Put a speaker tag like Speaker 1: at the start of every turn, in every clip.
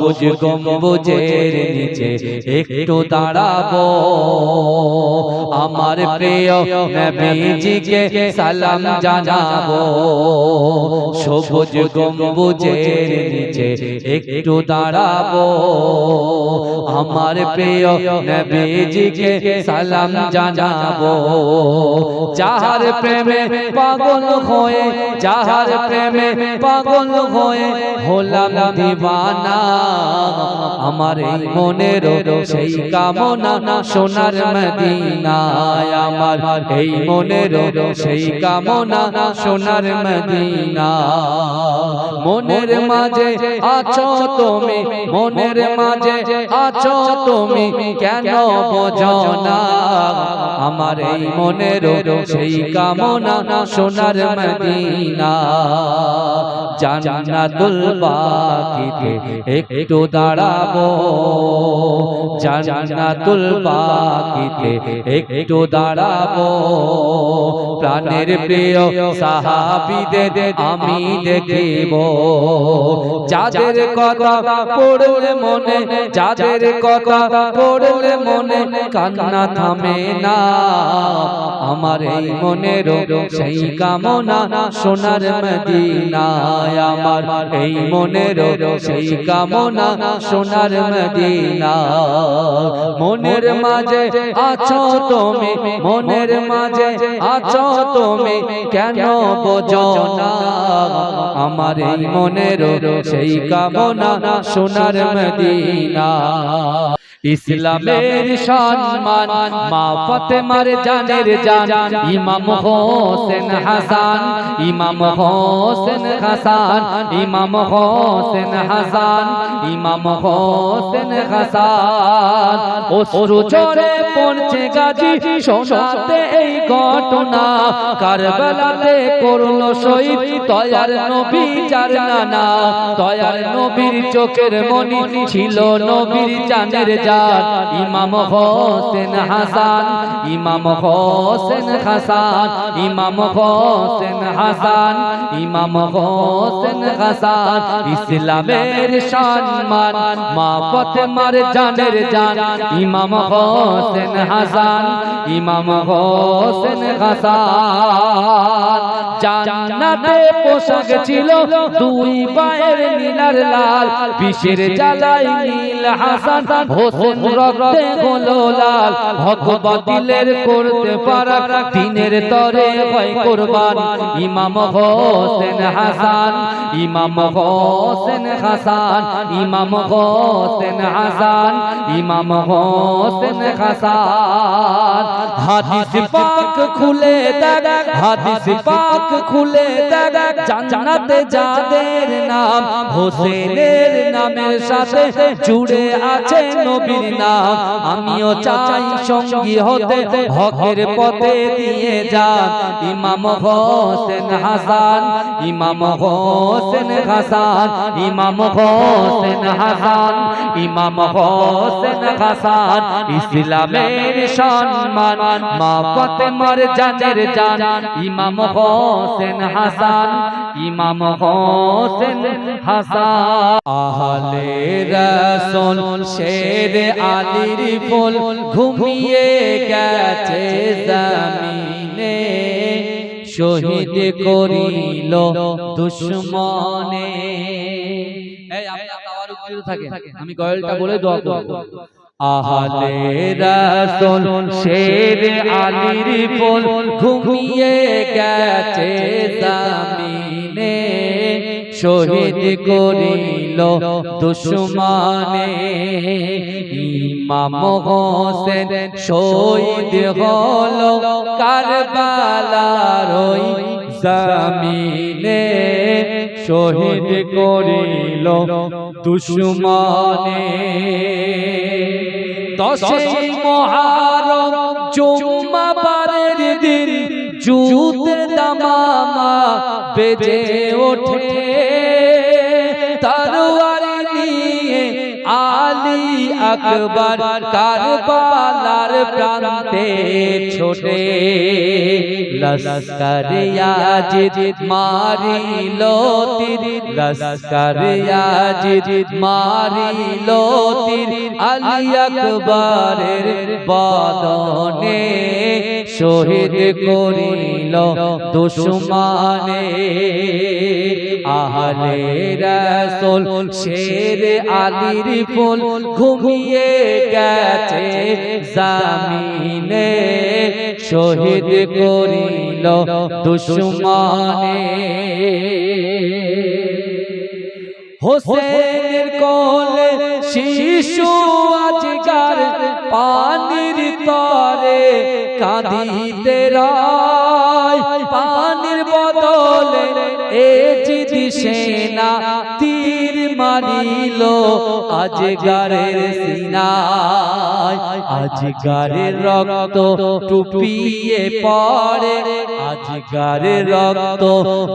Speaker 1: সবুজ গম্বুজের নিচে একটু দাঁড়াবো, আমার প্রিয় নবীজিকে সালাম জানাবো। সবুজ গম্বুজের নিচে একটু দাঁড়াবো, আমার প্রিয় নবীজিকে সালাম জানাবো। যাহার প্রেমে পাগল হয়ে, যাহার প্রেমে পাগল হয়ে হলাম দিওয়ানা, আমার এই মনের সেই কামনা সোনার মদিনায়, আমার এই মনের সেই কামনা সোনার মদিনা। মনের মাঝে আছো তুমি, মনের মাঝে আছো তুমি, কেন বোঝো না আমার এই মনের সেই কামনা সোনার মদিনা। জান্নাতুল বাকিতে একটু দাঁড়াবো, জান্নাতুল বাকিতে একটু দাঁড়াবো। প্রাণের প্রিয় সাহাবীদের আমি দেখিব, যাদের কথা পড়লে মনে, যাদের কথা পড়লে মনে কান্না থামে না, আমার এই মনের সেই কামনা সোনার মদিনায়, আমার এই মনের সেই কামনা সোনার মদিনা। মনের মাঝে আছো তুমি, মনের মাঝে আছো তুমি, কেন বোঝো না আমার এই মনের সেই কামনা সোনার মদিনা। ইসলামের সম্মান মা ফাতেমার জানের জান, ইমাম হোসেন হাসান, ইমাম হোসেন হাসান, ইমাম হোসেন হাসান, ইমাম হোসেন হাসান। অশ্রু ঝরে পড়ছে গাজী শোনাতে এই ঘটনা, কারবালাতে করলো শহীদ দয়ার নবী যার নানা। দয়ার নবীর চোখের মনি ছিল নবীর জানের জান, ইমাম হোসেন হাসান, ইমাম হোসেন হাসান, ইমাম হোসেন হাসান, ইমাম হোসেন হাসান। ইসলামের সম্মান মা ফাতেমার জানের জান, ইমাম হোসেন হাসান, ইমাম হোসেন হাসান। জান্নাতে পোশাক ছিল দুই পায়ের নীলার লাল, বিষের জ্বালায় নীল হাসান হোসেন রক্তে হলো লাল। হক বাতিলের করতে পারা দিনের তরে হয় কুরবান, ইমাম হোসেন হাসান, ইমাম হোসেন হাসান, ইমাম হোসেন হাসান, ইমাম হোসেন হাসান। হাদিস পাক খুলে দেখ, হাদিস পাক খুলে দেখ, জান্নাতে যাদের নাম হোসেনের নামের সাথে জুড়ে আছে নবীর নাম। আমিও চাই সঙ্গী হতে হকের পথে দিয়ে যান, ইমাম হোসেন হাসান, ইমাম হোসেন হাসান, ইমাম হোসেন হাসান, ইমাম হোসেন হাসান। ইসলামের সম্মান মা ফাতেমার জানের জান, ইমাম হোসেন হাসান, ইমাম হোসেন হাসান। আহলে রাসূল শেরে আলীর ফুল ঘুমিয়ে গেছে জমিনে, শহীদ করিল দুশমনে। এই আপনারা তাওয়ারুক দিতে থাকেন, আমি গয়লটা বলে দোয়া করব। আহলে রাসূল শেরে আলীর ফুল ঘুমিয়ে গেছে জমিনে, শহীদ করিল দুশমনে। ইমাম হোসেন শহীদ হলো কারবালার ওই জমিনে, শহীদ করিল দুশমনে। 10ই মুহররম জুম্মাবারের দিন জুতে দামামা বেজে ওঠে, তরবারি নিয়ে আলী আকবর কারবালার প্রান্তে ছোটে লস্কর ইয়াজিদ মারিল তীর লস্কর ইয়াজিদ মারিল তীর আলী আকবরের বদনে শহীদ করিল দুশমনে আহলে রাসূল শের আলীর ফুল ঘুমিয়ে গেছে জামিনে শহীদ করিল দুশমনে হোসেনের কোলে শিশু আজকার পানির তরে কাঁদিতে রয় পানির বদলে এজিদ সেনা তীর মারিল আজগারের সিনায় আজগারের রক্ত টুপিয়ে পড়ে আজগারের রক্ত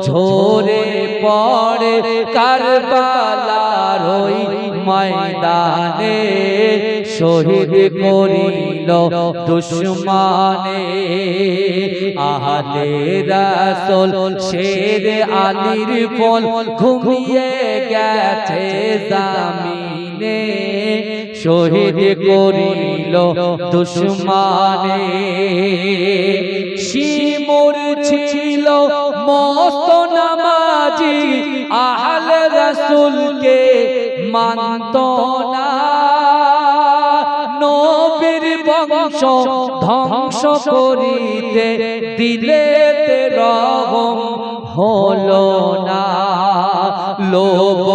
Speaker 1: ঝরে পড়ে কারবালার ওই ময়দানে শহীদ করিল দুশমনে আহলে রাসূল শের আলীর ফুল ঘুমিয়ে গেছে জামিনে শহীদ করিল দুশমনে শিমুর ছিল মস্ত নামাজি আহলে রাসূলকে মানত না নবীর বংশ ধ্বংস করিতে দিলেতে রহম হলো না লোভ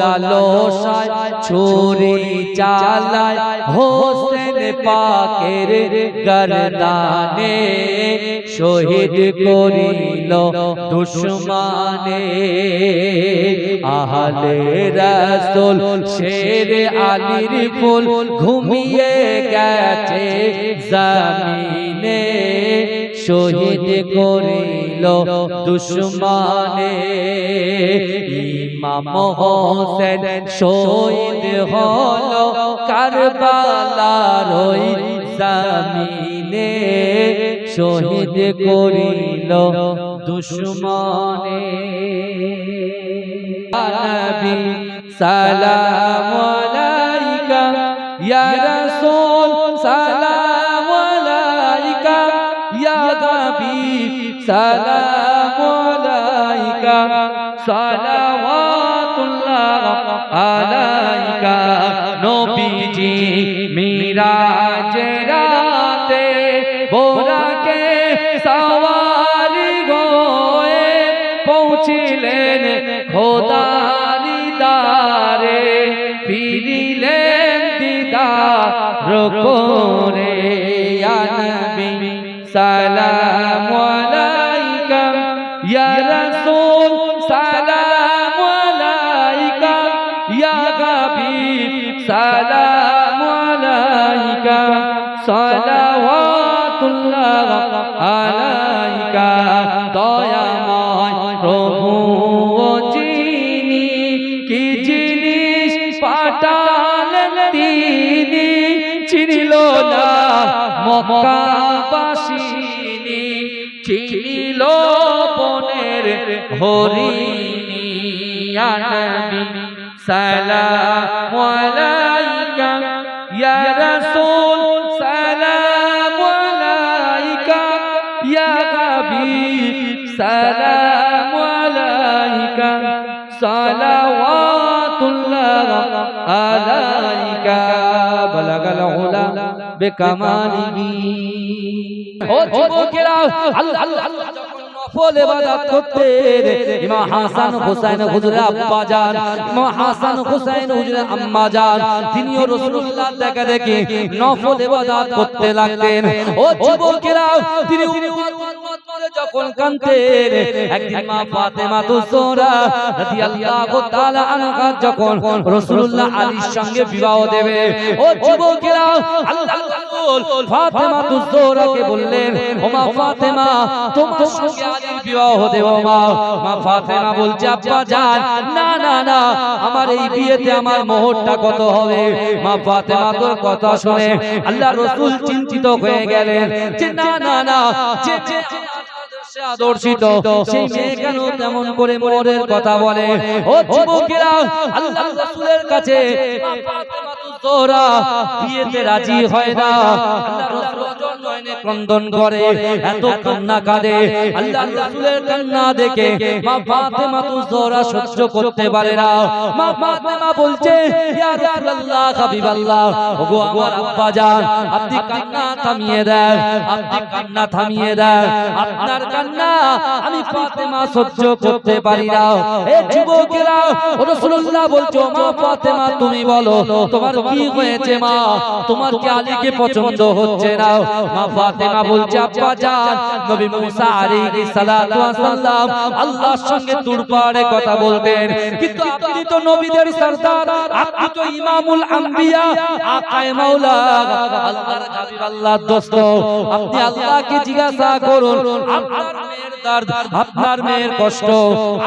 Speaker 1: লালসায় ছুরি চালায় হোসেন পাকের গর্দানে শহীদ করিল দুশমনে আহলে রাসূল শের আলীর ফুল ঘুমিয়ে গেছে জামিনে শহীদ করিল দুশমনে ইমাম হোসেন শহীদ হলো কারবালার ওই জামিনে শহীদ করিল দুশমনে নবী সালাম আলাইকা ইয়া রাসূল সালাম আলাইকা ইয়া হাবিব সালাম আলাইকা সালাওয়াতুল্লাহ আলাইকা নবীজি মিরাজের রাতে বোরাকে সওয়ারি হয়ে পৌঁছিলেন খোদার দারে ফিরিলেন দিদার করে ইয়া নবী সালাম আলাইকা ইয়া রাসূল সালাম আলাইকা ইয়া হাবিব সালাম আলাইকা সালাওয়াতুল্লাহ আলাইকা দয়াময় প্রভু যিনি কি জিনিস পাঠালেন তিনি চিনিল না মক্কাবাসিনী চিনিল বনের হরিণী ইয়া নবী সালাম আলাইকা ইয়া রাসূল সালাম আলাইকা ইয়া হাবিব সালাম আলাইকা সালাওয়াতুল্লাহ আলাইকা বালাগাল উলা বিকামালিহি ও যুবকেরা আল্লাহ যখন নফল ইবাদত করতেন ইমাম হাসান হুসাইন হুজুর আব্বা জান ইমাম হাসান হুসাইন হুজুর আম্মা জান তিনিও রাসূলুল্লাহ দেখা দেখি নফল ইবাদত করতে লাগতেন ও যুবকেরা তিনি যখন কাঁদতেন একদিন মা ফাতেমা তুসরা রাদিয়াল্লাহু তাআলা আনহা যখন রাসূলুল্লাহ আলীর সঙ্গে বিবাহ দেবে ও যুবকেরা আল্লাহ রাসূল ফাতেমাতুজ জোহরাকে বললেন, ও মা ফাতেমা, তোমার সঙ্গে আলীর বিবাহ দেব। মা ফাতেমা বলছে, আব্বা জান, না না না, আমার এই বিয়েতে আমার মোহরটা কত হবে? মা ফাতেমা তোর কথা শুনে আল্লাহর রাসূল চিন্তিত হয়ে গেলেন যে না না না, যে আদর্শিত সেই মেয়ে কেন তেমন করে মোহরের কথা বলে? ও যুবকেরা, আল্লাহর রাসূলের কাছে মা ফাতেমাতুজ জোহরা বিয়েতে রাজি হয় না। আল্লাহর রাসূল নয়নে ক্রন্দন করে, এত কান্না কাঁদে। আল্লাহর রাসূলের কান্না দেখে মা ফাতেমাতুজ জোহরা সহ্য করতে পারে না। মা ফাতেমা বলছে, ইয়া রাসূলুল্লাহ, হাবিবাল্লাহ, ওগো আমার আব্বা জান, আপনি কান্না থামিয়ে দেন, আপনি কান্না থামিয়ে দেন। আপনার কান্না আমি ফাতেমা সহ্য করতে পারি না। এ যুবকেরা, রাসূলুল্লাহ বলছো, মা ফাতেমা তুমি বলো তোমার কি হয়েছে? মা, তোমার কি আলীকে পছন্দ হচ্ছে না? মা ফাতেমা বলছে, আব্বা জান, নবী মুসা আলাইহিস সালাতু ওয়াস সালাম আল্লাহর সঙ্গে তুরপাড়ে কথা বলতেন, কিন্তু আপনি তো নবীদের সরদার, আপনি তো ইমামুল আম্বিয়া, আকায়ে মাওলা, আল্লাহর হাবিব, আল্লাহর দোস্ত, আপনি আল্লাহকে জিজ্ঞাসা করুন আপনার মেয়ের দর্দ, আপনার মেয়ের কষ্ট,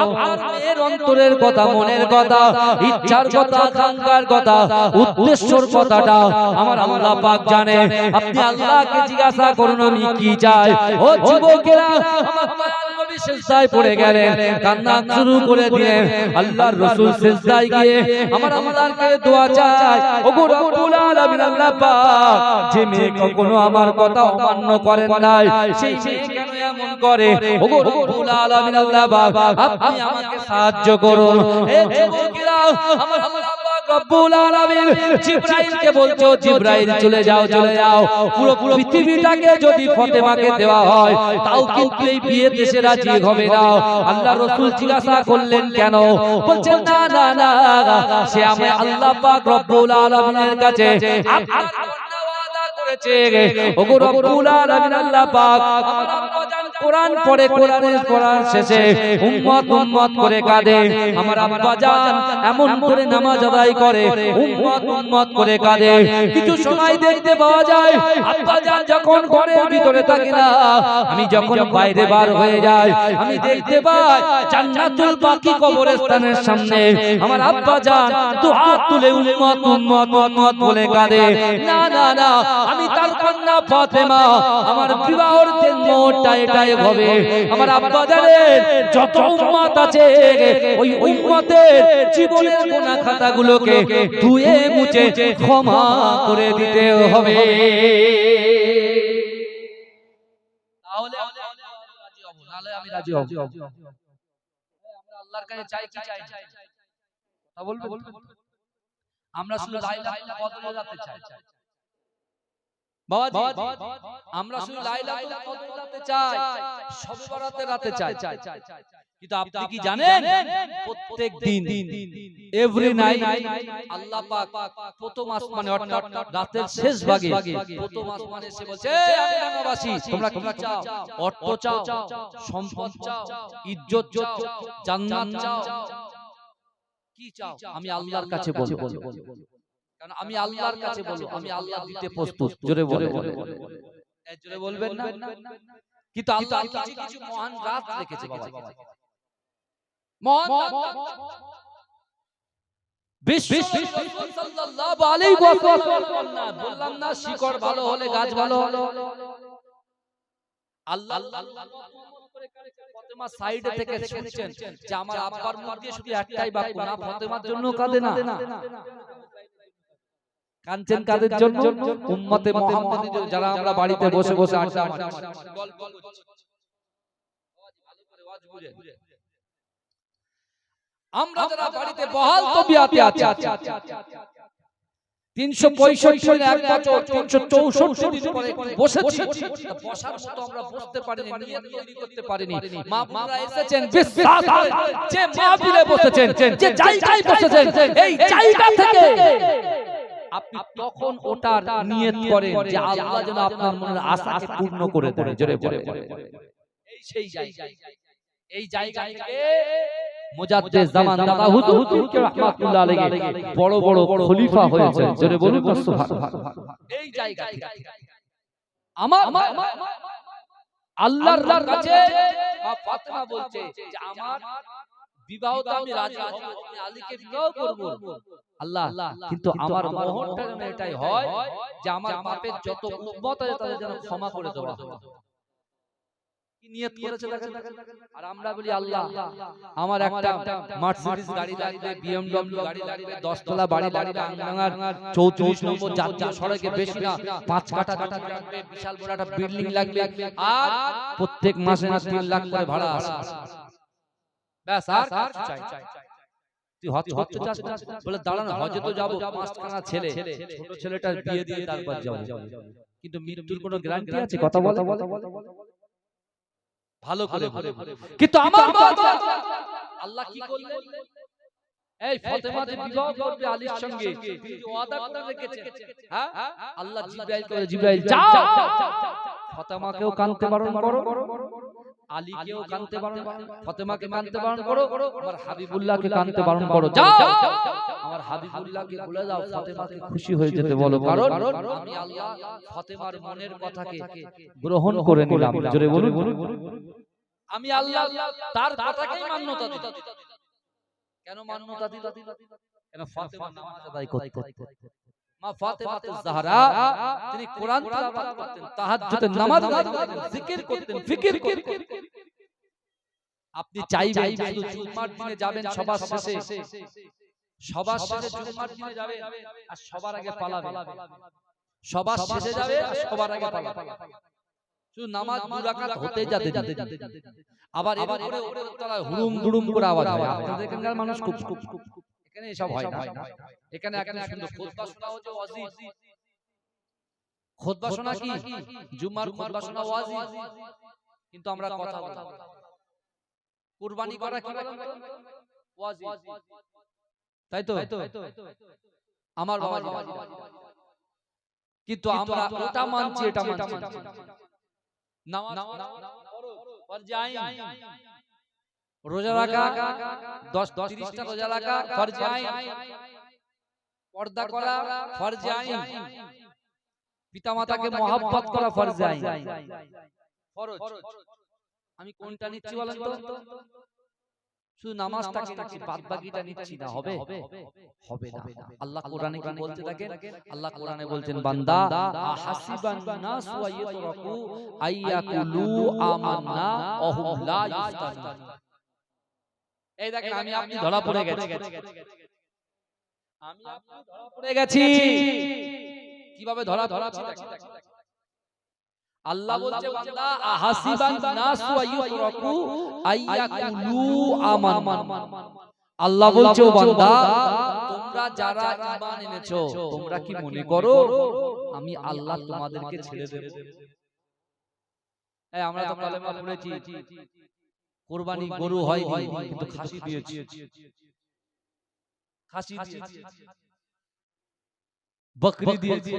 Speaker 1: আপনার মেয়ের অন্তরের কথা, মনের কথা, ইচ্ছার কথা, আকাঙ্ক্ষার কথা, উদ্দেশ্যের কথাটা আমার আল্লাহ পাক জানে। আপনি আল্লাহকে জিজ্ঞাসা করুন আমি কি চাই। ও যুবকেরা, আমার দয়াল নবী সিজদায় পড়ে গেলেন, কান্না শুরু করে দিলেন। আল্লাহর রাসূল সিজদায় গিয়ে আমার আল্লাহর কাছে দোয়া চায়, ওগো রব্বুল আলামিন, আল্লাহ পাক, যে মেয়ে কখনো আমার কথা অমান্য করেন নাই, সেই মেয়ে কেন এমন করে? ওগো রব্বুল আলামিন, আল্লাহ পাক, আপনি আমাকে সাহায্য করুন। এ যুবকেরা, আমার আল্লাহ পাক রব্বুল আলামিন জিবরাইলকে বলছো, জিবরাইল চলে যাও, চলে যাও, পুরো পৃথিবীটাকে যদি ফাতেমাকে দেওয়া হয় তাও কিন্তু এই বিয়ে দেশে রাজি হবে না। আল্লাহর রাসূল জিজ্ঞাসা করলেন কেন? বলছেন না না না, সে আমি আল্লাহ পাক রব্বুল আলামিনের কাছে আপনার কন্যা ওয়াদা করেছে। ওগো রব্বুল আলামিন, আল্লাহ পাক, আমার আব্বা জান কোরআন পড়ে, কোরআনের পড়ার শেষে উম্মত উম্মত করে কাঁদে। আমার আব্বা জান এমন করে নামাজ আদায় করে, উম্মত উম্মত করে কাঁদে। কিছু সময় দেখতে পাওয়া যায় আব্বা জান যখন ঘরের ভিতরে থাকে না, আমি যখন বাইরে বার হয়ে যাই, আমি দেখতে পাই জান্নাতুল বাকি কবরস্থানের সামনে আমার আব্বা জান দু হাত তুলে উম্মত উম্মত উম্মত বলে কাঁদে। না না না, আমি তার কন্যা ফাতেমা, আমার বিবাহের দিন মোটটা এটাই হবে, আমার আব্বা জানের যত উম্মত আছে ওই উম্মতের জীবনের গুনাহ খাতাগুলোকে ধুয়ে মুছে ক্ষমা করে দিতে হবে। তাহলে রাজি হব, নালে আমি রাজি হব। আমরা আল্লাহর কাছে চাই কি চাই? কথা বলবো? আমরা শুধু লা ইলাহা ইল্লাল্লাহ কদরে রাতে চাই। বাবাজি, আমরা শুধু লা ইলাহা ইল্লাল্লাহ কদরে রাতে চাই, শবে বরাতে রাতে চাই। কিন্তু আপনি কি জানেন, প্রত্যেক দিন এভরি নাইট আল্লাহ পাক প্রথম আসমানে, অর্থাৎ রাতের শেষ ভাগে প্রথম আসমানে এসে বলছে, আমি ডাঙ্গাবাসী, তোমরা কি চাও? অর্থ চাও, সম্পদ চাও, ইজ্জত চাও, জান্নাত চাও, কি চাও? আমি আল্লাহর কাছে বলবো, কারণ আমি আল্লাহর কাছে বলবো, আমি আল্লাহ দিতে প্রস্তুত। জোরে বলে, জোরে বলবেন না? কিন্তু আল্লাহ কিছু কিছু মহান রাত রেখেছে বাবা, মহান সাল্লাল্লাহু আলাইহি ওয়াসাল্লাম। বললাম না, শিকড় ভালো হলে গাছ ভালো হলো। আল্লাহ ফাতেমা সাইডে থেকে শুনছেন যে আমার আব্বার মুখ দিয়ে শুধু একটাই বাক্য, না ফাতেমার জন্য কাঁদে না, কাঁদছেন কাদের জন্য? উম্মতে মুহাম্মাদী যারা আমরা বাড়িতে বসে বসে আড্ডা মারছি, গল্প করছি, ভালো করে ওয়াজ বুঝে, আমরা যারা বাড়িতে বহাল তবিয়াতে আছি, 365 এক বছর 364 দিন পরে বসেছি, বসার মতো আমরা বসতে পারিনি, নিয়ত তৈরি করতে পারিনি। মা আপনারা এসেছেন বিশ্বাস করে, যে মাহফিলে বসেছেন, যে জায়গায় বসেছেন, এই জায়গা থেকে আপনি তখন ওটার নিয়ত করেন যে আল্লাহ যেন আপনার মনের আশাকে পূর্ণ করে দেয়। জোরে বলে, এই সেই জায়গা। এই জায়গা থেকে মুজাদ্দিদ জামান দাদা হুজুর কে রাহমাতুল্লাহ আলাইহি বড় বড় খলিফা হয়েছে, জোরে বলুন সুবহানাল্লাহ। এই জায়গা থেকে আমার আল্লাহর কাছে মা ফাতেমা বলছে যে আমার বিবাহটা আমি রাজি হব, আমি আলীকে বিবাহ করব আল্লাহ, কিন্তু আমার মোহরটা যেন এটাই হয় যে আমার পাপের যত উম্মত আছে তাদের যেন ক্ষমা করে দেওয়া হয়। কি নিয়ত করেছে দেখেন। আর আমরা বলি আল্লাহ আমার একটা মার্সিডিজ গাড়ি লাগবে, বিএমডব্লিউ গাড়ি লাগবে, 10 তলা বাড়ি লাগবে, আঙ্গাঙ্গার 34 নম্বর জাতীয় সড়কে, বেশি না 5 কাঠা জমি লাগবে, বিশাল বড় একটা বিল্ডিং লাগবে, আর প্রত্যেক মাসে 3 লাখ করে ভাড়া আসে। ব্যাস আর কিছু চাই। তুই হজ করতে চাস না? বলে দাঁড়ান, হজে তো যাব, 5খানা ছেলে, ছোট ছেলেটার বিয়ে দিয়ে তারপর যাব। কিন্তু মৃত্যুর কোনো গ্যারান্টি আছে? কথা বলে ভালো করে। কিন্তু আমার আল্লাহ কি করলেন? এই ফাতেমা যে বিবাহ করবে আলীর সঙ্গে, তিনি ওয়াদা করে রেখেছেন। হ্যাঁ, আল্লাহ জিবরাইল যাও ফাতেমাকেও কানতে বারণ করো, আলীকেও কানতে বারণ করো, ফাতেমাকে কানতে বারণ করো, আমার হাবিবুল্লাহকে কানতে বারণ করো। যাও আমার হাবিবুল্লাহকে বলে দাও ফাতেমাকে খুশি হয়ে যেতে বলো, কারণ আমি আল্লাহ ফাতেমার মনের কথাকে গ্রহণ করে নিলাম। জোরে বলুন, আমি আল্লাহ তার কথাকেই মান্যতা দিলাম। কেন মান্যতা দিলাম? কেন ফাতেমা নামাজ আদায় করতেন। মা ফাতেমাতুজ জাহরা তিনি কোরআন তেলাওয়াত করতেন, তাহাজ্জুদের নামাজ আদায় করতেন, জিকির করতেন, ফিকির করতেন। আপনি চাইবেন শুধু জুমার দিনে যাবেন সবার শেষে, সবার শেষে জুমার দিনে যাবেন আর সবার আগে পালাবেন, সবার শেষে যাবে আর সবার আগে পালাবেন। শুধু নামাজ 2 রাকাত হতে যেতে আবার এরপরে তারা হুড়ুম দুড়ুম করে আওয়াজ হয়। আপনাদের এখানকার মানুষ খুব এখানে এসব হয় না। এখানে একদম সুন্দর খুতবা শোনা হচ্ছে, ওয়াজিব। খুতবা শোনা কি জুমার খুতবা শোনা ওয়াজিব, কিন্তু আমরা কথা বলি। কুরবানি করা কি ওয়াজিব, তাই তো আমার বাবা, কিন্তু আমরা ওটা মানছি এটা মানছি না। নামাজ ফরজ আইন, রোজা রাখা 10-30টা রোজা রাখা ফরজ আইন, পর্দা করা ফরজ আইন, পিতামাতাকে মহব্বত করা ফরজ আইন, ফরজ। আমি কোনটা নিচ্ছি বলেন তো? শুধু নামাজটাকে নিচ্ছি, বাদ বাকিটা নিচ্ছি না। হবে হবে না। আল্লাহ কোরআনে কি বলতে থাকেন? আল্লাহ কোরআনে বলছেন, বান্দা আহাসিবান নাস ওয়া ইয়াতরাকু আইয়াকুলু আমান্না ওহুম লা ইফতানুন। এই দেখেন আমি আপনি ধরা পড়ে গেছি, আমি আপনি ধরা পড়ে গেছি। কিভাবে ধরা পড়ছি দেখেন। আল্লাহ বলছে, বান্দা আহাসিবান নাস ওয়া ইয়াতরাকু আইয়াকুলু আমান্না। আল্লাহ বলছে, ও বান্দা তোমরা যারা ঈমান এনেছো, তোমরা কি মনে করো আমি আল্লাহ তোমাদেরকে ছেড়ে দেব? এই আমরা তো কালেমা পড়েছি, কুরবানি গরু হয়নি কিন্তু খাসি দিয়েছি, খাসি দিয়েছি, বকরি দিয়েছি,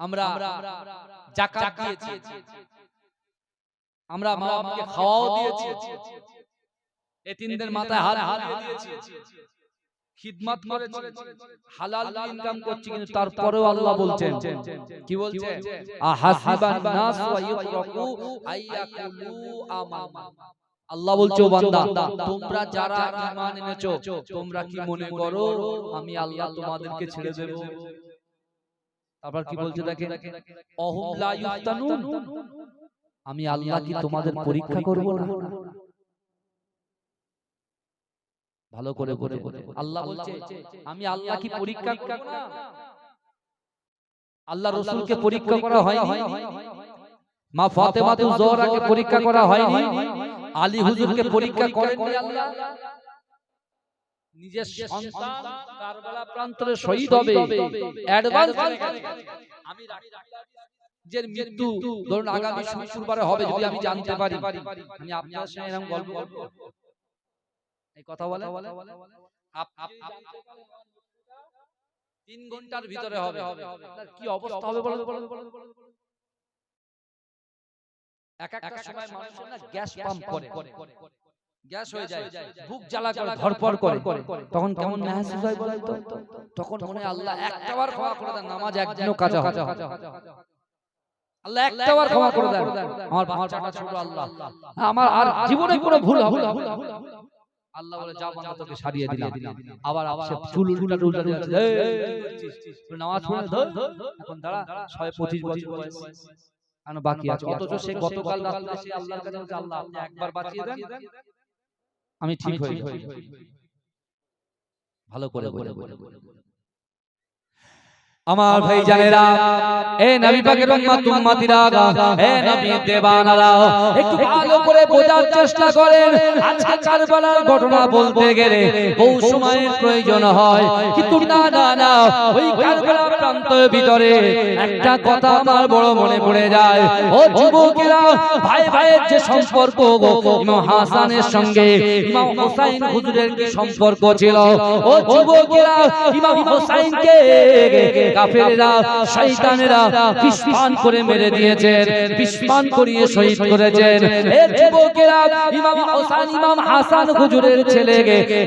Speaker 1: আমরা যাকাত দিয়েছি, আমরা মা বাবাকে খাওয়াও দিয়েছি, এতিমদের মাথায় হাত দিয়েছি, খিদমত করেছি, হালাল ইনকাম করছি, কিন্তু তারপরেও আল্লাহ বলছেন, কি বলছেন? আহাসিবান নাস ওয়া ইয়াতরাকু আইয়াকুলু আমান্না। আল্লাহ বলছে, ও বান্দা তোমরা যারা ঈমান এনেছো, তোমরা কি মনে করো আমি আল্লাহ তোমাদেরকে ছেড়ে দেব? তারপর কি বলছে দেখেন, অহুম লা ইফতানুন, আমি আল্লাহ কি তোমাদের পরীক্ষা করব না? ভালো করে বলে, আল্লাহ বলছে আমি আল্লাহ কি পরীক্ষা করব না? আল্লাহ রাসূলকে পরীক্ষা করা হয়নি, মা ফাতেমাতুজ জোহরাকে পরীক্ষা করা হয়নি, আলী হুজুরকে পরীক্ষা করেননি আল্লাহ? নিজের সন্তান কারবালা প্রান্তরে শহীদ হবে, অ্যাডভান্স আমি যে মৃত্যু ধরুন আগামী শুক্রবারে হবে, যদি আমি জানতে পারি, আমি আপনার সঙ্গে এরকম গল্প করব, এই কথা বলে আপনি 3 ঘন্টার ভিতরে হবে, কি অবস্থা হবে বলেন? এক একটা সময় মানুষের না গ্যাস পাম্প করে, গ্যাস হয়ে যায়, বুক জ্বালা করে, ধরপড় করে, তখন কেমন মেহসুস হয় বলেন তো? তখন মনে আল্লাহ একটাবার ক্ষমা করে দেন, নামাজ একদিনও কাজা হবে, আল্লাহ একটাবার ক্ষমা করে দেন, আমার বাচ্চাটা ছোট, আল্লাহ আমার আর জীবনে কোনো ভুল হবে না, আল্লাহ বলে যা বান্দা তোকে সারিয়ে দিলাম। আবার সে চুল উল্টা উল্টা উল্টা, এই নামাজ পড়ে ধর, এখন দাঁড়া 25 বছর বয়স আর বাকি আছে, অথচ সে গতকাল রাতে সে আল্লাহর কাছে বলছে আল্লাহ আপনি একবার বাঁচিয়ে দেন, আমি ঠিক হয়ে যাব। ভালো করে বলে আমার ভাই জানেরা, এ নবী পাকের উম্মত উম্মতিরা, এ নবী দেবানারা, একটু ভালো করে বোঝার চেষ্টা করেন। আজকে কারবালার ঘটনা বলতে গেলে বহু সময়ের প্রয়োজন হয়, কিন্তু না না না, ওই কারবালার প্রান্তের ভিতরে একটা কথা আমার বড় মনে পড়ে যায়। ও যুবকেরা, ভাই ভাইয়ের যে সম্পর্ক, ইমাম হাসানের সঙ্গে ইমাম হোসাইন হুজুরের কি সম্পর্ক ছিল? ও যুবকেরা, ইমাম হোসাইনকে কাফেরেরা, শয়তানেরা বিস্ফান করে মেরে দিয়েছেন, বিস্ফান করিয়ে শহীদ করেছেন। এই যুবকেরা, ইমাম হোসেন ইমাম হাসান হুজুরের ছেলে,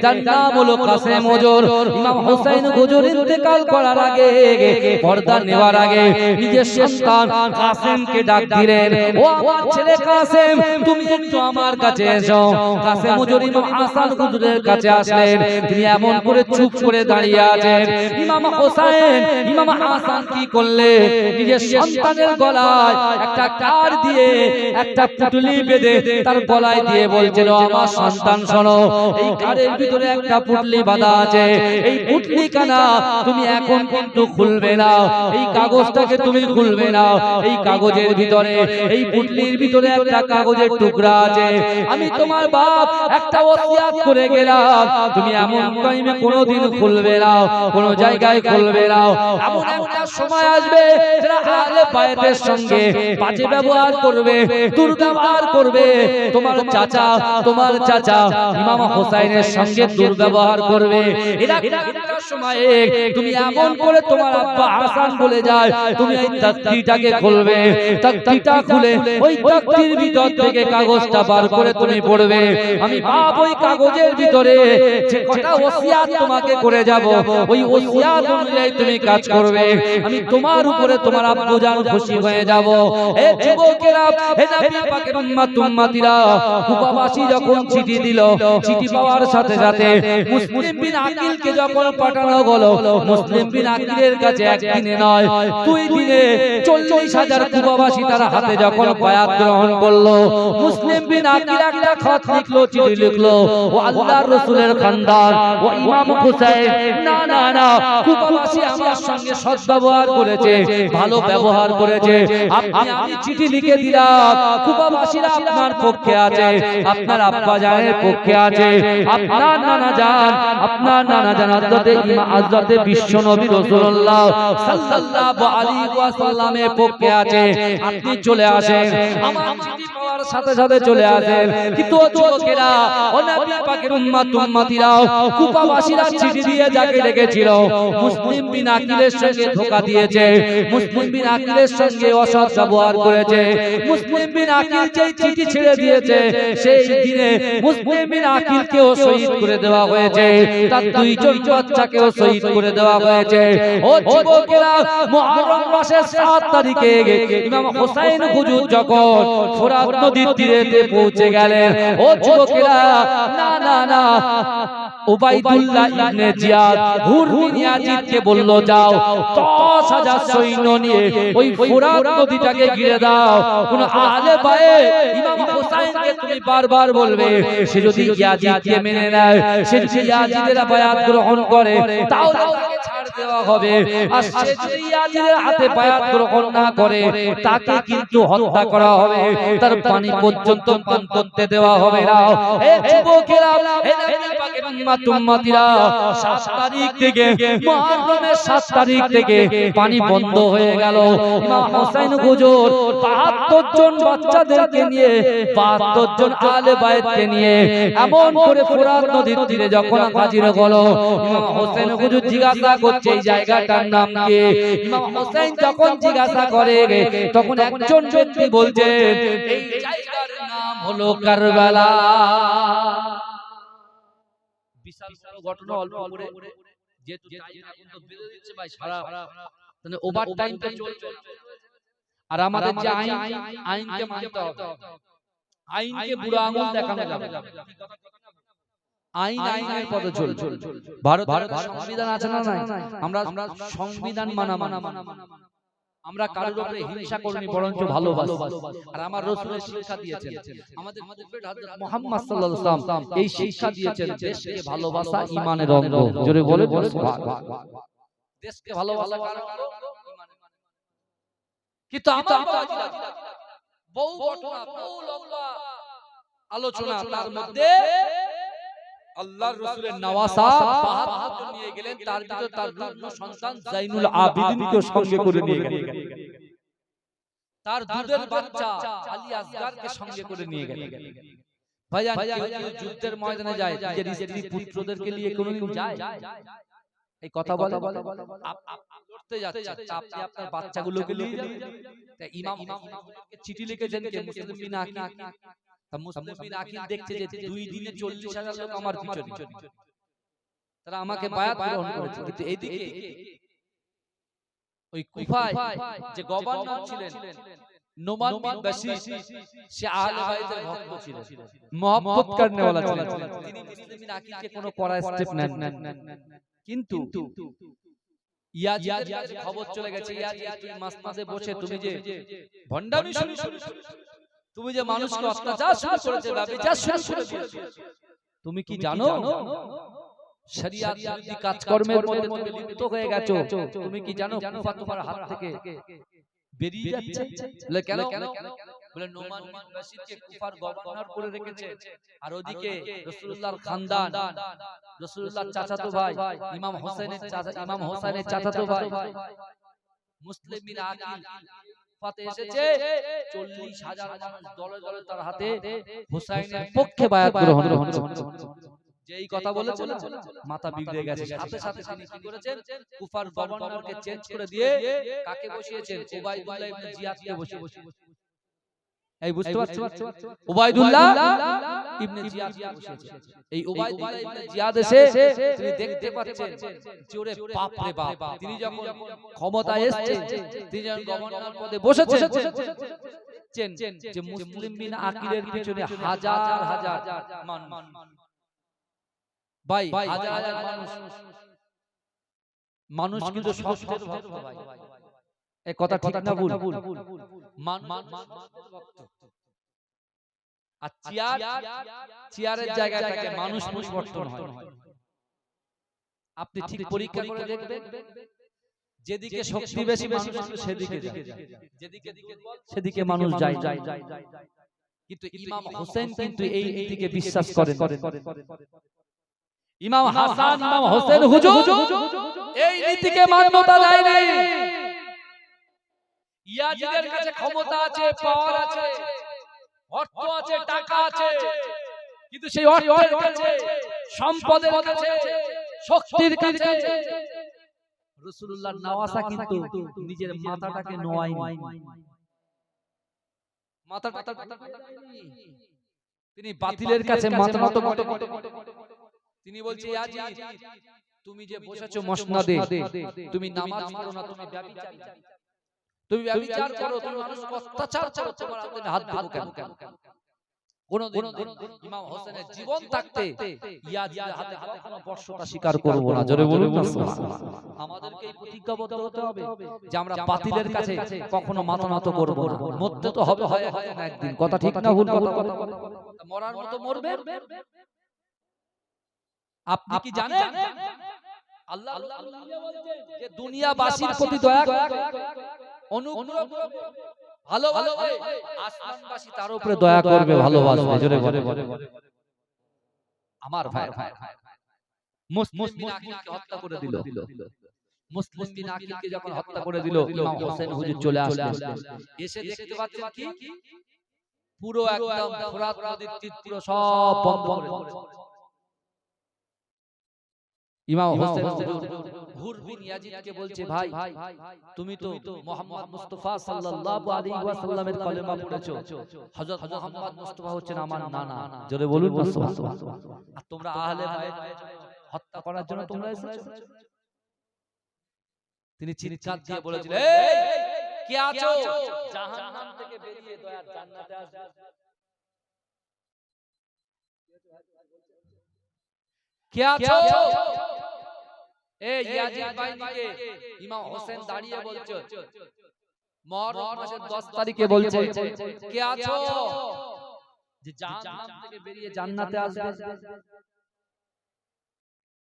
Speaker 1: যার নাম হলো কাসেম হুজুর, ইমাম হোসেন হুজুর ইন্তেকাল করার আগে, পর্দা নেওয়ার আগে নিজের সন্তান কাসেমকে ডাক দিলেন, ও আমার ছেলে কাসেম, তুমি একটু আমার কাছে এসো। কাসেম হুজুর ইমাম হাসান হুজুরের কাছে আসলেন, তিনি এমন করে চুপ করে দাঁড়িয়ে আছেন। ইমাম হোসেন ইমাম হাসান কি করলে, নিজের সন্তানের গলায় একটা কার দিয়ে একটা পুটলি বেঁধে তার গলায় দিয়ে বলছিল, আমার সন্তান শোনো, এই কারের ভিতরে একটা পুটলি বাঁধা আছে, এই পুটলি কানা তুমি এখন কিন্তু খুলবে না, এই কাগজটাকে তুমি খুলবে না, এই কাগজের ভিতরে, এই পুটলির ভিতরে একটা কাগজের টুকরা আছে, আমি তোমার বাপ একটা ওসিয়াত করে গেলাম, তুমি এমন টাইমে কোনোদিন খুলবে না, কোনো জায়গায় খুলবে না। এমন একটা সময় আসবে যারা আহলে বায়তের সঙ্গে বাজে ব্যবহার করবে, দুর্ব্যবহার করবে, তোমার চাচা ইমাম হোসেনের সঙ্গে দুর্ব্যবহার করবে। এরা একটা সময়ে তুমি এমন করে তোমার আব্বা হাসান বলে যায়, তুমি এই তাকতিটাকে খুলবে, তাকতিটা খুলে ওই তাকতির ভিতর থেকে কাগজটা বার করে তুমি পড়বে, আমি বাপ ওই কাগজের ভিতরে যে কটা ওসিয়াত তোমাকে করে যাব, ওই ওসিয়াত অনুযায়ী তুমি কাজ করবে, আমি তোমার উপরে তোমার আব্বু জান খুশি হয়ে যাব। এ যুবকেরা, হে নবী পাকের উম্মত উম্মতিরা, কুফাবাসী যখন চিঠি দিল, চিঠি পাওয়ার সাথে সাথে মুসলিম বিন আকিলকে যখন পাঠানো হলো, মুসলিম বিন আকিলের কাছে একদিনে নয় 2 দিনে 40,000 কুফাবাসী তার হাতে যখন বায়াত গ্রহণ করলো, মুসলিম বিন আকিল একটা খত লিখলো, চিঠি লিখলো, ও আল্লাহর রাসূলের খানদান, ও ইমাম হুসাইন, না না না, কুফাবাসী আমার সঙ্গে সদ্ব্যবহার করেছে, ভালো ব্যবহার করেছে, আমি চিঠি লিখে দিলাম, কুফাবাসীরা আপনার পক্ষে আছে, আপনার আব্বা জানের পক্ষে আছে, আপনার নানা জান হযরতে বিশ্ব নবী রাসূলুল্লাহ সাল্লাল্লাহু আলাইহি ওয়াসাল্লামের পক্ষে আছে, আপনি চলে আসেন। আমার চিঠি পাওয়ার সাথে সাথে চলে আসেন। কিন্তু যুবকেরা, ও নবী পাকের উম্মত উম্মতিরা, কুফাবাসীরা চিঠি দিয়ে যাকে ডেকেছিল, মুসলিম বিন আকিলের সঙ্গে ধোঁকা দিয়েছে, মুসলিম বিন আকিলের সঙ্গে অসৎ ব্যবহার করেছে। মুসলিম বিন আকিল যেই চিঠি ছেড়ে দিয়েছে, সেই দিনে মুসলিম বিন আকিলকেও শহীদ করে দেওয়া হয়েছে, তার 2 জন বাচ্চাকেও শহীদ করে দেওয়া হয়েছে। ও যুবকেরা, মুহররম মাসের 7 তারিখে ইমাম হোসেন হুজুর যখন ফোরাত নদীর তীরে পৌঁছে গেলেন, ও যুবকেরা, না না না, উবাইদুল্লাহ ইবনে জিয়াদ হুর বিন ইয়াজিদকে বলল, যাও 10,000 সৈন্য নিয়ে ওই ফোরাত নদীটাকে ঘিরে দাও, কোন আহলে বায়ত ইমাম হোসেনকে তুমি বারবার বলবে, সে যদি ইয়াজিদকে মেনে নেয়, সে যদি ইয়াজিদের বায়াত গ্রহণ করে, তাহলে তাকে ছাড় দেওয়া হবে, আর সে যদি ইয়াজিদের হাতে বায়াত গ্রহণ না করে, তাকে কিন্তু হত্যা করা হবে, তার পানি পর্যন্ত পান করতে দেওয়া হবে না। এ যুবকেরা, এ নবী পাকের উম্মত উম্মতিরা, 7 তারিখ থেকে, মুহররমের 7 তারিখ থেকে পানি বন্ধ হয়ে গেল। ইমাম হোসেন হুজুর 72 জন বাচ্চাদেরকে নিয়ে, 72 জন আহলে বায়তকে নিয়ে এমন করে ফোরাত নদীর তীরে যখন হাজির হলো, ইমাম হোসেন হুজুর জিজ্ঞাসা করছে, সেই জায়গাটার নাম কি? ইমাম হোসেন যখন জিজ্ঞাসা করে তখন একজন ব্যক্তি বলছে এই জায়গার নাম হলো কারবালা। বিশাল বড় ঘটনা অল্প করে যেহেতু টাইম এখন তো বেড়ে দিচ্ছে ভাই, সারা মানে ওভার টাইমটা চলছে। আর আমাদের যে আইনকে মানতে হবে, আইনকে বুড়ো আঙুল দেখানো যাবে না। আইন আইনের পথে চলছে। ভারতের সংবিধান আছে না নাই? আমরা সংবিধান মানা আমরা কারোর উপরে হিংসা করিনি, বরঞ্চ ভালোবাসি। আর আমার রাসূলের শিক্ষা দিয়েছেন, আমাদের প্রফেট হযরত মুহাম্মদ সাল্লাল্লাহু আলাইহি ওয়াসাল্লাম এই শিক্ষা দিয়েছেন, দেশকে ভালোবাসা ঈমানের অঙ্গ। জোরে বলে সুবহানাল্লাহ। দেশকে ভালোবাসা কার অঙ্গ? ঈমানের। কিন্তু আমার বাবা বহু ঘটনা, বহু লম্বা আলোচনা, তার মধ্যে আল্লাহর রাসূলের নওয়াসা ৭২ জন নিয়ে গেলেন, তার ভিতরে তার রুগ্ন সন্তান জাইনুল আবিদিনকে সঙ্গে করে নিয়ে গেলেন, তার দুধের বাচ্চা আলী আসগারকে সঙ্গে করে নিয়ে গেলেন। ভাইজান, কেউ যুদ্ধের ময়দানে যায়, নিজের স্ত্রী পুত্রদেরকে নিয়ে কোনোদিন যায়? এই কথা বলে লড়তে যাচ্ছে, আপনি আপনার বাচ্চাগুলোকে নিয়ে যান। তাই ইমাম চিঠি লিখেছেন কে? মুসলিম বিন আকিল। মুসলিম বিন আকিল দেখছে যে 2 দিনে 40,000 লোক আমার পিছনে, তারা আমাকে বায়াত গ্রহণ করেছে। কিন্তু এইদিকে ওই কুফায় যে গভর্নর ছিলেন নোমান বিন বাশির, সে আহলে বাইতের ভক্ত ছিলেন, মহব্বত করনে ওয়ালা ছিলেন। তিনি মুসলিম বিন আকিলকে কোনো কড়া স্টেপ নেন। কিন্তু ইয়াজিদের কাছে খবর চলে গেছে, ইয়াজিদ তুমি মাসনাদে বসে তুমি যে ভণ্ডামি শুরু করেছো, তুমি যে মানুষকে অত্যাচার শুরু করেছো, ব্যভিচার শুরু করেছো, তুমি কি জানো শরিয়ত বিরোধী কাজকর্মের মধ্যে তুমি লিপ্ত হয়ে গেছো? তুমি কি জানো কুফা তোমার হাত থেকে বেরিয়ে যাচ্ছে? বলে কেন? বলে নোমান বিন বাশিরকে কুফার গভর্নর করে রেখেছে, আর ওদিকে রাসূলুল্লাহর খানদান, রাসূলুল্লাহর চাচাতো ভাই ইমাম হোসেনের চাচাতো ভাই মুসলিম বিন আকিল কুফাতে এসেছে। 40,000 মানুষ দলে দলে তার হাতে হুসাইনের পক্ষে বায়াত গ্রহণ করছে। যেই কথা বলেছিল মাথা বিগড়ে গেছে, সাথে সাথে তিনি কি করেছেন? কুফার গভর্নরকে চেঞ্জ করে দিয়ে কাকে বসিয়েছেন? উবাইদুল্লাহ ইবনে জিয়াদকে বসিয়েছেন। এই বুঝতে পারছো? উবাইদুল্লাহ ইবনে জিয়াদকে বসিয়েছেন। এই উবাইদুল্লাহ ইবনে জিয়াদ এসে তিনি দেখতে পাচ্ছেন যে ওরে বাপ রে বাপ, তিনি যখন ক্ষমতায় এসেছেন, তিনি যখন গভর্নর পদে বসেছেন, যে মুসলিম বিন আকিলের পিছনে হাজার হাজার মানুষ, ভাই হাজার হাজার মানুষ কিন্তু সত্যের ভক্ত ভাই। এই কথা ঠিক না ভুল? আর চেয়ারের জায়গাটাকে মানুষ পরিবর্তন হয়। আপনি ঠিক পরীক্ষা করে দেখবেন, যেদিকে শক্তি বেশি মানুষ সেদিকে যায়, যেদিকে সেদিকে মানুষ যায়। কিন্তু ইমাম হোসেন কিন্তু এই দিকে বিশ্বাস করেন। ইমাম হাসান, ইমাম হোসেন হুজুর এই নীতিকে মান্যতা দেয় নাই। ইয়াজিদের কাছে ক্ষমতা আছে, পাওয়ার আছে, অর্থ আছে, টাকা আছে, কিন্তু সেই অর্থের কাছে, সম্পদের কাছে, শক্তির কাছে রাসূলুল্লাহর নওয়াসা কিন্তু নিজের মাথাটাকে নোয়ায়নি। মাথাটা তিনি বাতিলের কাছে মাথা নত করে। তিনি বলছে, ইয়াজিদ তুমি যে বসেছো মসনদে, তুমি নামাজ পড়ো না, তুমি ব্যভিচারী, তুমি ব্যভিচার করো, তুমি মানুষকে অত্যাচার করো, তোমার হাতে হাত দেবো কেন? কোনদিন ইমাম হোসেনের জীবন থাকতে ইয়াজিদের হাতে কখনো বর্ষতা স্বীকার করব না। জোরে বলুন না সুবহানাল্লাহ। আমাদেরকে এই প্রতিজ্ঞাবদ্ধ হতে হবে যে আমরা বাতিলের কাছে কখনো মাথা নত করব না। মরতে তো হবে হয় না একদিন, কথা ঠিক না ভুল? কথা মরার মতো মরবে। আপনি কি জানেন আল্লাহ যে দুনিয়াবাসীর প্রতি দয়া করে, অনুগ্রহ করবে, ভালোবাসবে, আসমানবাসী তার উপরে দয়া করবে, ভালোবাসবে। জোরে বলে আমার ভাই, মুসলিম বিন আকিলকে হত্যা করে দিল। মুসলিম বিন আকিলকে যখন হত্যা করে দিল, ইমাম হোসেন হুজুর চলে আসলেন। এসে দেখতে পাচ্ছেন কি পুরো একদম ফোরাত নদীর তীর পুরো সব বন্ধ করে দিয়েছে। ইমাম হোসেন হুর বিন ইয়াজিদকে বলছে, ভাই তুমি তো মুহাম্মদ মুস্তাফা সাল্লাল্লাহু আলাইহি ওয়াসাল্লামের কলেমা পড়েছো, হযরত মুহাম্মদ মুস্তাফা হচ্ছেন আমার নানা, জোরে বলুন না সুবহানাল্লাহ। আর তোমরা আহলে বাইত হত্যা করার জন্য তোমরা এসেছো। তিনি চিৎকার দিয়ে বলেছিলেন, এই কে আছো, জাহান্নাম থেকে বেরিয়ে দয়ার জান্নাতে আসবে। কে আছো? এই ইয়াজিদ বাইদিকে ইমাম হোসেন দাঁড়িয়ে বলছে, মুহররম মাসের 10 তারিখে বলছে, কে আছো যে জাহান্নাম থেকে বেরিয়ে জান্নাতে আসবে?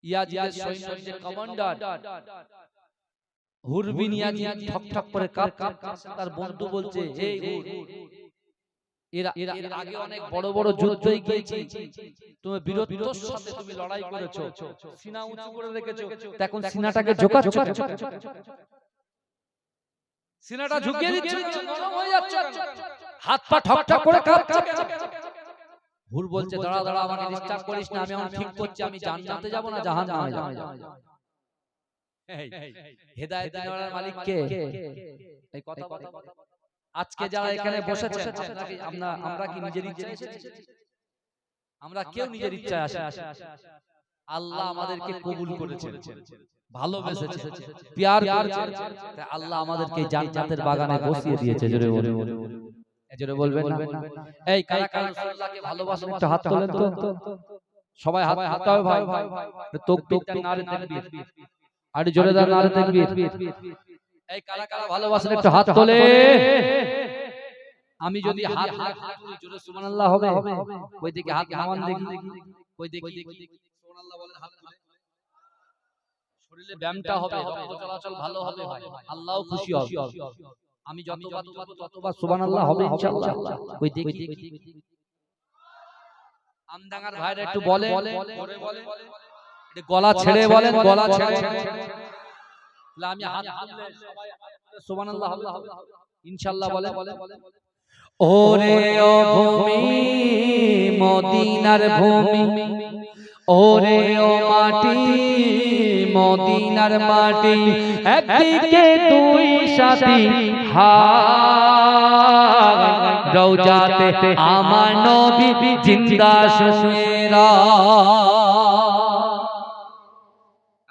Speaker 1: ইয়াজিদের সৈন্যের যে কমান্ডার হুর বিন ইয়াজিদ ঠক ঠক করে কাঁপছে, তার বন্ধু বলছে, এই হুর, এর আগে অনেক বড় বড় যুদ্ধই গিয়েছি, তুমি বীরত্বের সাথে তুমি লড়াই করেছো, সিনা উঁচু করে রেখেছো, এখন সিনাটাকে ঝোঁকাচ্ছো, সিনাটা ঝুঁকিয়ে দিচ্ছ, নরম হয়ে যাচ্ছে, হাত পা ঠক ঠক করে কাঁপছে। হুর বলছে, দাঁড়া দাঁড়া, আমাকে ডিস্টার্ব করিস না, আমি এখন ঠিক করছি, আমি জান্নাতে যাব না জাহান্নামে যাব। হেদায়েত দেওয়ার মালিক কে? এই কথা বলে আজকে যারা এখানে বসেছে, আমরা কি নিজের ইচ্ছায় এসেছি? আমরা কেউ নিজের ইচ্ছায় আসে? আল্লাহ আমাদেরকে কবুল করেছেন, ভালোবেসেছে, প্যার করেছে, তাই আল্লাহ আমাদেরকে জান্নাতের বাগানে বসিয়ে দিয়েছে। জোরে বলবেন না? এই কারা কারা আল্লাহকে ভালোবাসেন একটু হাত তোলেন তো। সবাই হাত হাতাও ভাই, তাকবীর নারে তাকবীর, আর জোরে দাও নারে তাকবীর। এই কারা কারা ভালোবাসেন একটু হাত তোলে। আমি যদি হাত তুলি জোরে সুবহানাল্লাহ হবে? ওই দিকে হাত নামান দেখি, ওই দেখি সুবহানাল্লাহ বলেন, হাত তুলে। শরীরে ব্যায়ামটা হবে, রক্ত চলাচল ভালো হবে, আল্লাহও খুশি হবে। আমি যতবার ততবার সুবহানাল্লাহ হবে ইনশাআল্লাহ। ওই দেখি আমদাঙ্গার ভাইরা একটু বলে, জোরে বলে, এটা গলা ছেড়ে বলেন, গলা ছেড়ে। আমি হাত তুললে সবাই সুবহানাল্লাহ হবে ইনশাআল্লাহ বলে। ওরে ও ভূমি মদিনার ভূমি, ওরে ও মাটি মদিনার মাটি, একদিকে দুই সাথী হায়, রওজাতে আমার নবী জিন্দা শুয়ে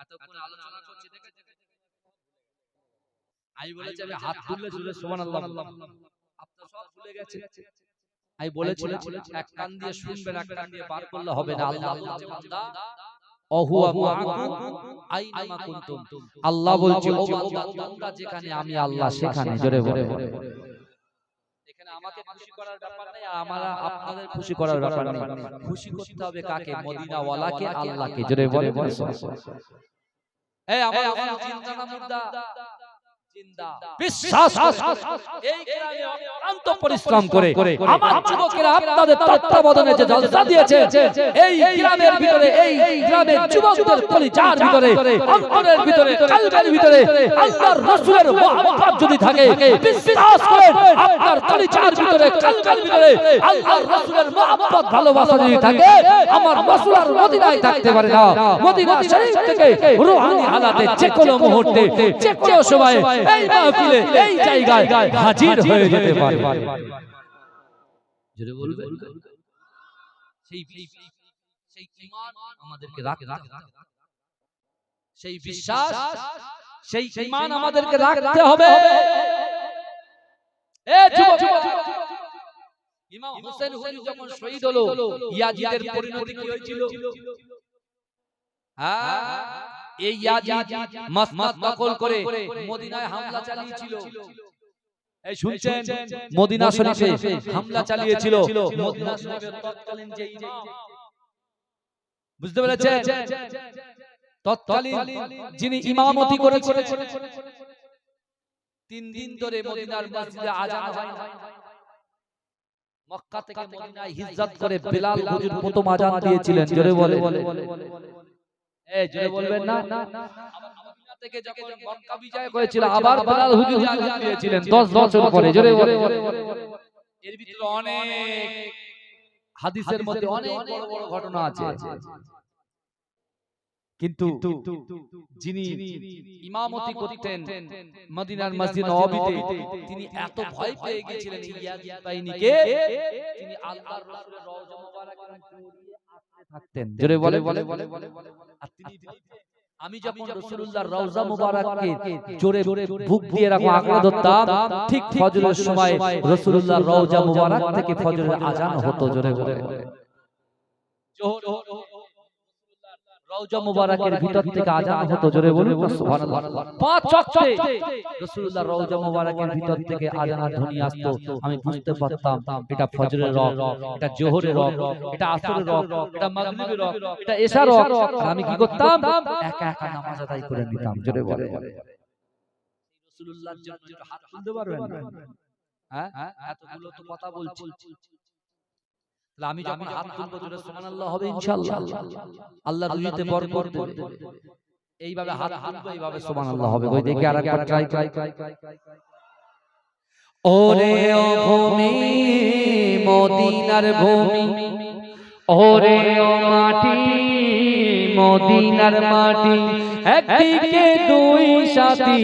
Speaker 1: এতক্ষণ আলোচনা করছি দেখেছেন? আমি বলেছি আমি হাত তুললে জোরে সুবহানাল্লাহ, আপনারা সব ভুলে গেছে। আমি বলেছিলাম এক কান দিয়ে শুনবেন, এক কান দিয়ে বার করলে হবে না। আল্লাহ বলছে, বান্দা অহুয়া মাআকুম আইনামা কুনতুম, আল্লাহ বলছে ও বান্দা তোমরা যেখানে আমি আল্লাহ সেখানে। জোরে বলে, এখানে আমাকে খুশি করার ব্যাপার নেই, আর আমরা আপনাদের খুশি করার ব্যাপার নেই। খুশি করতে হবে কাকে? মদিনা ওয়ালাকে, আল্লাহকে। জোরে বলে, এই আমার জিন্দা না মুর্দা? বিশ্বাস এই গ্রামে অক্লান্ত পরিশ্রম করে আমার যুবকেরা আপনাদের তত্ত্বাবধানে যে জলসা দিয়েছে, এই গ্রামের ভিতরে, এই গ্রামের যুবকদের কলিজার ভিতরে, অন্তরের ভিতরে, কলবের ভিতরে আল্লাহর রাসূলের মহব্বত যদি থাকে, বিশ্বাস করেন আপনার কলিজার ভিতরে, কলবের ভিতরে আল্লাহর রাসূলের মহব্বত ভালোবাসা যদি থাকে, আমার রাসূল আর মদিনায় থাকতে পারে না। মদিনা শরীফ থেকে রূহানি হালাতে যে কোনো মুহূর্তে, যে কোনো সময়ে এই মাহফিলে, এই জায়গায় হাজির হয়ে যেতে পারে। জোরে বলবেন, সেই ঈমান আমাদেরকে রাখতে হবে, সেই বিশ্বাস, সেই ঈমান আমাদেরকে রাখতে হবে। এ যুবক, ইমাম হোসেন হুজুর যখন শহীদ হলো, ইয়াজিদের পরিণতি কি হয়েছিল? এই ইয়াজিদ মসনদ দখল করে মদিনায় হামলা চালিয়েছিল। এই শুনছেন, মদিনা শরীফে হামলা চালিয়েছিল। মদিনা শরীফের তৎকালীন যে ইমাম, বুঝতে পেরেছেন, তৎকালীন যিনি ইমামতি করেছিলেন, 3 দিন ধরে মদিনার মসজিদে আযান হয় না। মক্কা থেকে মদিনায় হিজরত করে বিলাল হুজুর প্রথম আযান দিয়েছিলেন। জোরে বলে, এই জোরে বলবেন না? মদিনা থেকে যখন মক্কা বিজয় করেছিল, আবার বিলাল হুজুর আযান দিয়েছিলেন 10 বছর পরে। জোরে বলে, এর ভিতরে অনেক হাদিসের মধ্যে অনেক বড় বড় ঘটনা আছে। কিন্তু যিনি ইমামতি করতেন মদিনার মসজিদ নববীতে, তিনি এত ভয় পেয়ে গিয়েছিলেন ইয়াজিদ বাহিনীকে, তিনি আল্লাহর রাসূলের রওজা মুবারাকে জড়িয়ে আসতে থাকতেন। জোরে বলে আর তিনি আমি যখন রাসূলুল্লাহর রওজা মুবারাককে জোরে বুক দিয়ে রাখো আঁকড়ে ধরতাম, ঠিক ফজরের সময় রাসূলুল্লাহর রওজা মুবারাক থেকে ফজরের আজান হতো। জোরে বলে রওজা মুবারাকের ভিতর থেকে আজান হতো। জোরে বলুন সুবহানাল্লাহ। পাঁচ ওয়াক্তে রাসূলুল্লাহর রওজা মুবারাকের ভিতর থেকে আজানের ধ্বনি আসতো। আমি বুঝতে পারতাম এটা ফজরের রক, এটা জোহরের রক, এটা আসরের রক, এটা মাগরিবের রক, এটা এশার রক। আর আমি কি করতাম? একা একা নামাজ আদায় করে নিতাম। জোরে বলে রাসূলুল্লাহর জন্য হাত তুলতে পারবেন? হ্যাঁ, এতগুলো তো কথা বলছি। তাহলে আমি যখন হাত তুলবো জোরে সুবহানাল্লাহ হবে ইনশাআল্লাহ। আল্লাহর রুজিতে বরকত দেবে। এইভাবে হাত তুলবো, এইভাবে সুবহানাল্লাহ হবে। ওই দেখে আরেকবার ট্রাই। ওরে ও ভূমি মদিনার ভূমি, ওরে ও মাটি মদিনার মাটি, একদিকে দুই সাথী